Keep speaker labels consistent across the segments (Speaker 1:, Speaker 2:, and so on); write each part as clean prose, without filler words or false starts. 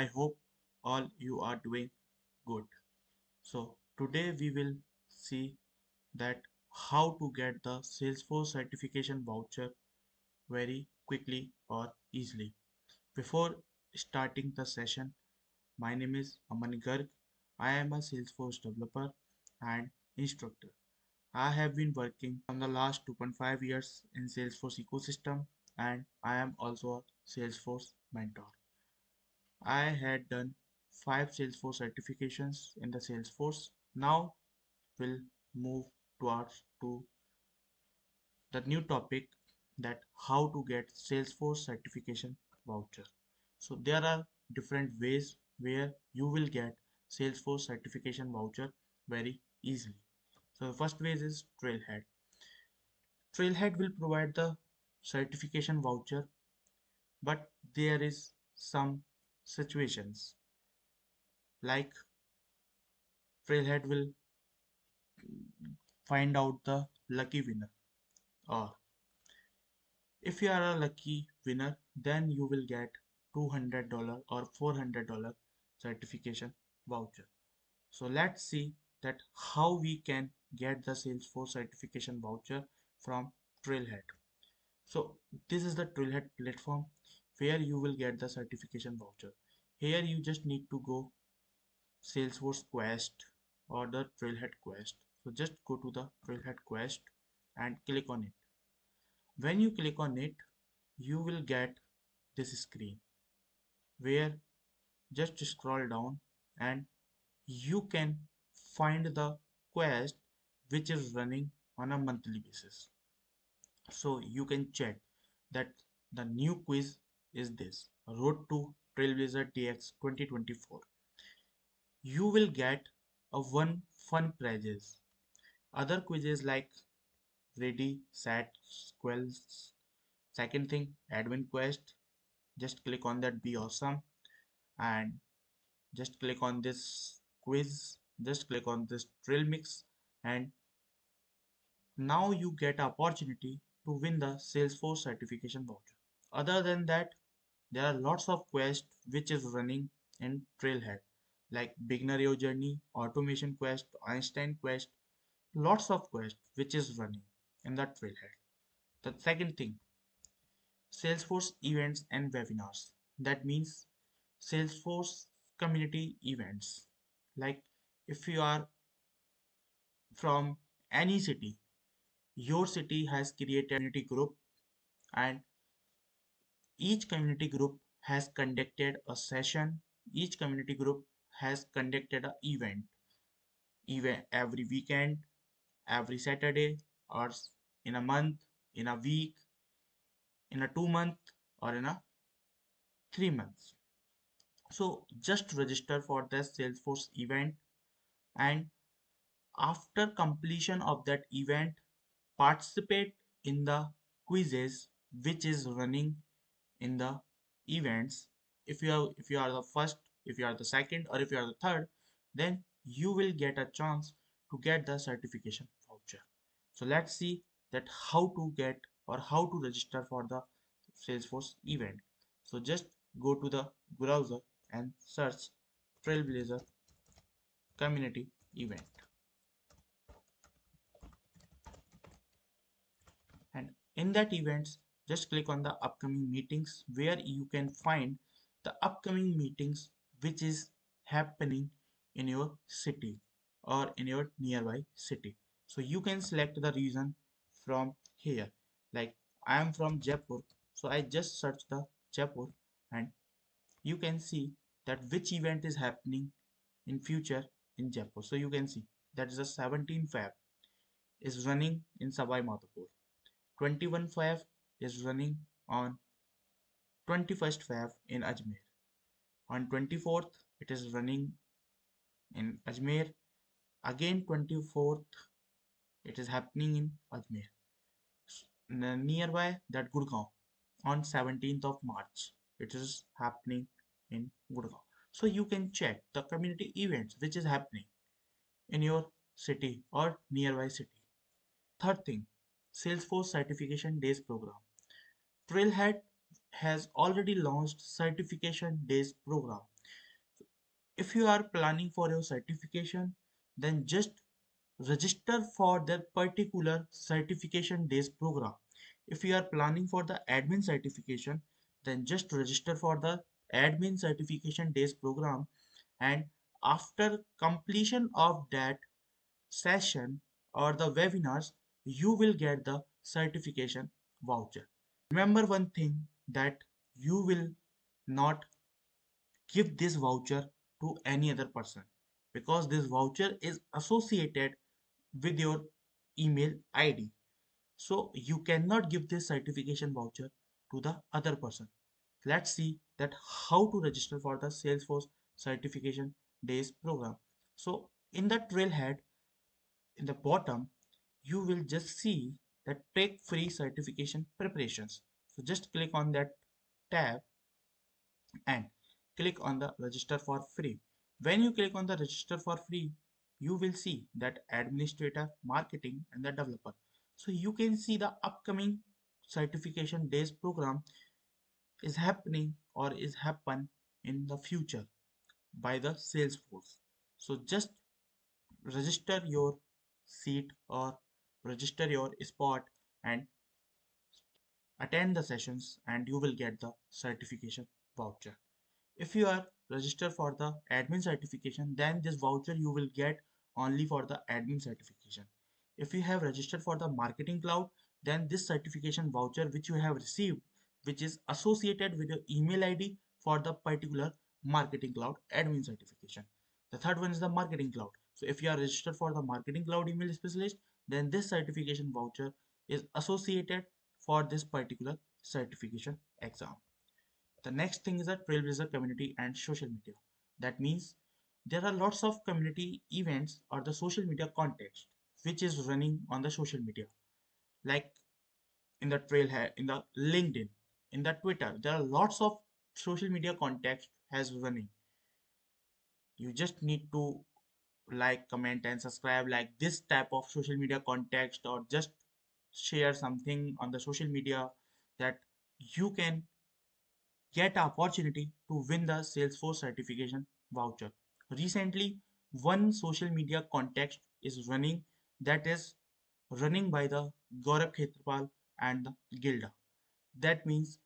Speaker 1: I hope all you are doing good. So today we will see that how to get the Salesforce certification voucher very quickly or easily. Before starting the session, my name is Aman Garg. I am a Salesforce developer and instructor. I have been working from the last 2.5 years in Salesforce ecosystem, and I am also a Salesforce mentor. I had done 5 Salesforce certifications in the Salesforce. Now we'll move towards to the new topic, that how to get Salesforce certification voucher. So there are different ways where you will get Salesforce certification voucher very easily. So the first way is Trailhead. Trailhead will provide the certification voucher, but there is some situations like Trailhead will find out the lucky winner, or if you are a lucky winner, then you will get $200 or $400 certification voucher. So let's see that how we can get the Salesforce certification voucher from Trailhead. So this is the Trailhead platform where you will get the certification voucher. Here you just need to go Salesforce Quest or the Trailhead Quest. So just go to the Trailhead Quest and click on it. When you click on it, you will get this screen where just scroll down and you can find the quest which is running on a monthly basis. So you can check that the new quiz is this Road to Trailblazer TX 2024. You will get a one fun prizes. Other quizzes like Ready, Set, Squells. Second thing, Admin Quest. Just click on that, be awesome, and just click on this quiz. Just click on this drill mix, and now you get opportunity to win the Salesforce certification voucher. Other than that, there are lots of quests which is running in Trailhead, like Beginner Your Journey, Automation Quest, Einstein Quest, lots of quests which is running in that Trailhead. The second thing, Salesforce events and webinars. That means Salesforce community events. Like if you are from any city, your city has created a community group, and each community group has conducted a session. Each community group has conducted an event every weekend, every Saturday, or in a month, in a week, in a 2 month, or in a 3 months. So just register for the Salesforce event, and after completion of that event, participate in the quizzes which is running in the events. If you are the first, if you are the second, or if you are the third, then you will get a chance to get the certification voucher. So let's see that how to get or how to register for the Salesforce event. So just go to the browser and search Trailblazer community event, and in that events just click on the upcoming meetings, where you can find the upcoming meetings which is happening in your city or in your nearby city. So you can select the region from here, like I am from Jaipur, so I just search the Jaipur, and you can see that which event is happening in future in Jaipur. So you can see that is the 17 Feb is running in Sabai Madhopur. 21 Feb is running on 21st Feb in Ajmer. On 24th, it is running in Ajmer. Again, 24th, it is happening in Ajmer. Nearby that Gurgaon, on 17th of March, it is happening in Gurgaon. So you can check the community events which is happening in your city or nearby city. Third thing, Salesforce Certification Days Program. Trailhead has already launched Certification Days program. If you are planning for your certification, then just register for that particular certification days program. If you are planning for the admin certification, then just register for the admin certification days program, and after completion of that session or the webinars, you will get the certification voucher. Remember one thing, that you will not give this voucher to any other person, because this voucher is associated with your email ID. So you cannot give this certification voucher to the other person. Let's see that how to register for the Salesforce certification days program. So in the trailhead, in the bottom, you will just see that take free certification preparations. So just click on that tab and click on the register for free. When you click on the register for free, you will see that administrator, marketing and the developer. So you can see the upcoming certification days program is happening or is happen in the future by the Salesforce. So just register your seat or register your spot and attend the sessions, and you will get the certification voucher. If you are registered for the admin certification, then this voucher you will get only for the admin certification. If you have registered for the marketing cloud, then this certification voucher which you have received, which is associated with your email ID for the particular marketing cloud admin certification. The third one is the marketing cloud. So if you are registered for the marketing cloud email specialist, then this certification voucher is associated for this particular certification exam. The next thing is a Trailblazer community and social media. That means there are lots of community events or the social media context which is running on the social media, like in the Trailhead, in the LinkedIn, in the Twitter. There are lots of social media context has running. You just need to like, comment, and subscribe like this type of social media context, or just share something on the social media that you can get opportunity to win the Salesforce certification voucher. Recently, one social media context is running, that is running by the Gaurav Khetrapal and the Gilda. That means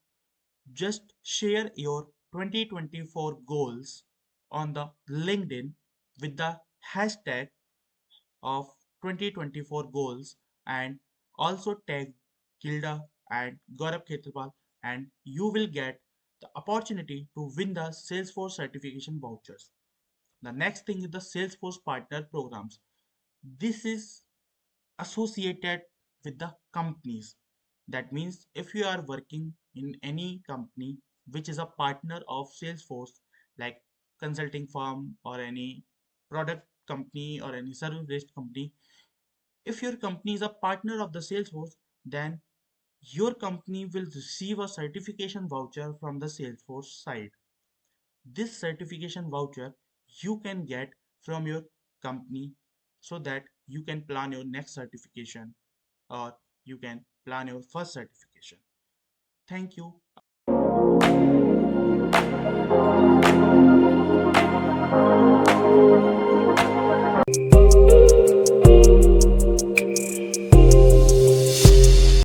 Speaker 1: just share your 2024 goals on the LinkedIn with the hashtag of 2024 goals, and also tag Gilda and Gaurav Khetrapal, and you will get the opportunity to win the Salesforce certification vouchers. The next thing is the Salesforce partner programs. This is associated with the companies. That means if you are working in any company which is a partner of Salesforce, like consulting firm or any product company or any service based company, if your company is a partner of the Salesforce, then your company will receive a certification voucher from the Salesforce side. This certification voucher you can get from your company, so that you can plan your next certification, or you can plan your first certification. Thank you.